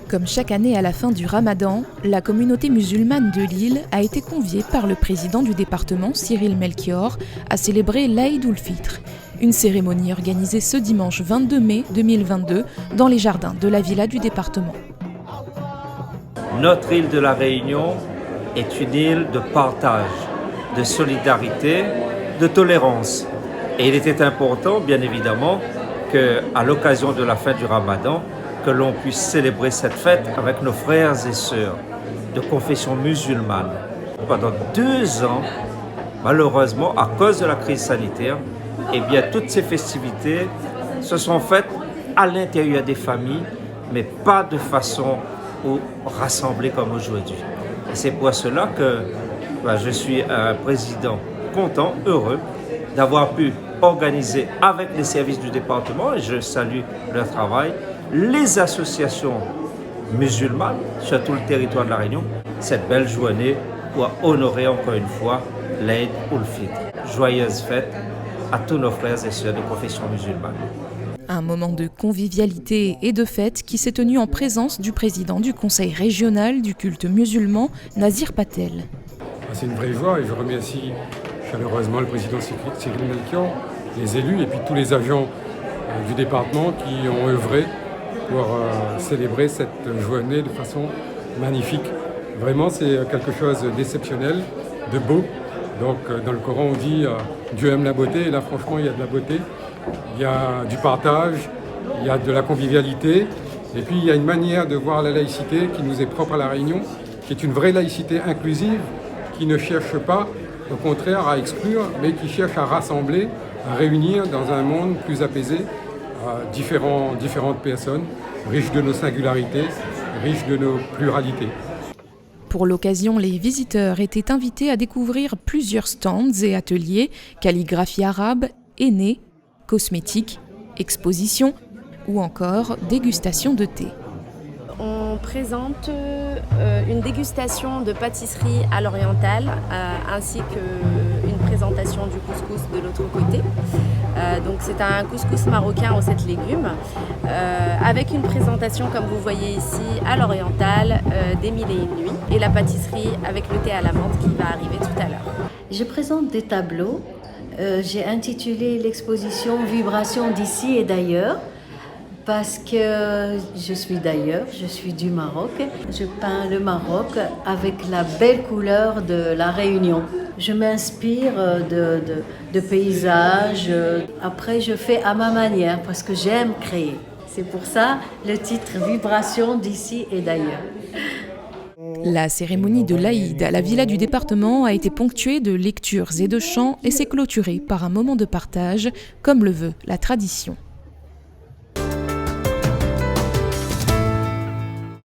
Comme chaque année à la fin du Ramadan, la communauté musulmane de Lille a été conviée par le président du département, Cyril Melchior, à célébrer l'Aïd ul-Fitr, une cérémonie organisée ce dimanche 22 mai 2022 dans les jardins de la villa du département. Notre île de la Réunion est une île de partage, de solidarité, de tolérance. Et il était important, bien évidemment, qu'à l'occasion de la fin du Ramadan, que l'on puisse célébrer cette fête avec nos frères et sœurs de confession musulmane. Pendant 2 ans, malheureusement, à cause de la crise sanitaire, eh bien, toutes ces festivités se sont faites à l'intérieur des familles, mais pas de façon rassemblée comme aujourd'hui. Et c'est pour cela que je suis un président content, heureux, d'avoir pu organiser avec les services du département, et je salue leur travail, les associations musulmanes sur tout le territoire de la Réunion, cette belle journée pour honorer encore une fois l'Aïd ul-Fitr. Joyeuse fête à tous nos frères et sœurs de confession musulmane. Un moment de convivialité et de fête qui s'est tenu en présence du président du conseil régional du culte musulman, Nazir Patel. C'est une vraie joie et je remercie chaleureusement le président Cyril Melchior, les élus et puis tous les agents du département qui ont œuvré pour célébrer cette journée de façon magnifique. Vraiment, c'est quelque chose d'exceptionnel, de beau. Donc, dans le Coran, on dit Dieu aime la beauté, et là, franchement, il y a de la beauté. Il y a du partage, il y a de la convivialité, et puis il y a une manière de voir la laïcité qui nous est propre à La Réunion, qui est une vraie laïcité inclusive, qui ne cherche pas, au contraire, à exclure, mais qui cherche à rassembler, à réunir dans un monde plus apaisé différentes personnes, riches de nos singularités, riches de nos pluralités. Pour l'occasion, les visiteurs étaient invités à découvrir plusieurs stands et ateliers, calligraphie arabe, aînés, cosmétiques, expositions ou encore dégustation de thé. On présente une dégustation de pâtisserie à l'orientale ainsi qu'une présentation du couscous de l'autre côté. Donc c'est un couscous marocain aux 7 légumes avec une présentation comme vous voyez ici à l'orientale des 1001 nuits et la pâtisserie avec le thé à la menthe qui va arriver tout à l'heure. Je présente des tableaux. J'ai intitulé l'exposition Vibrations d'ici et d'ailleurs. Parce que je suis d'ailleurs, je suis du Maroc. Je peins le Maroc avec la belle couleur de la Réunion. Je m'inspire de paysages. Après, je fais à ma manière parce que j'aime créer. C'est pour ça le titre Vibrations d'ici et d'ailleurs. La cérémonie de l'Aïd à la villa du département a été ponctuée de lectures et de chants et s'est clôturée par un moment de partage, comme le veut la tradition.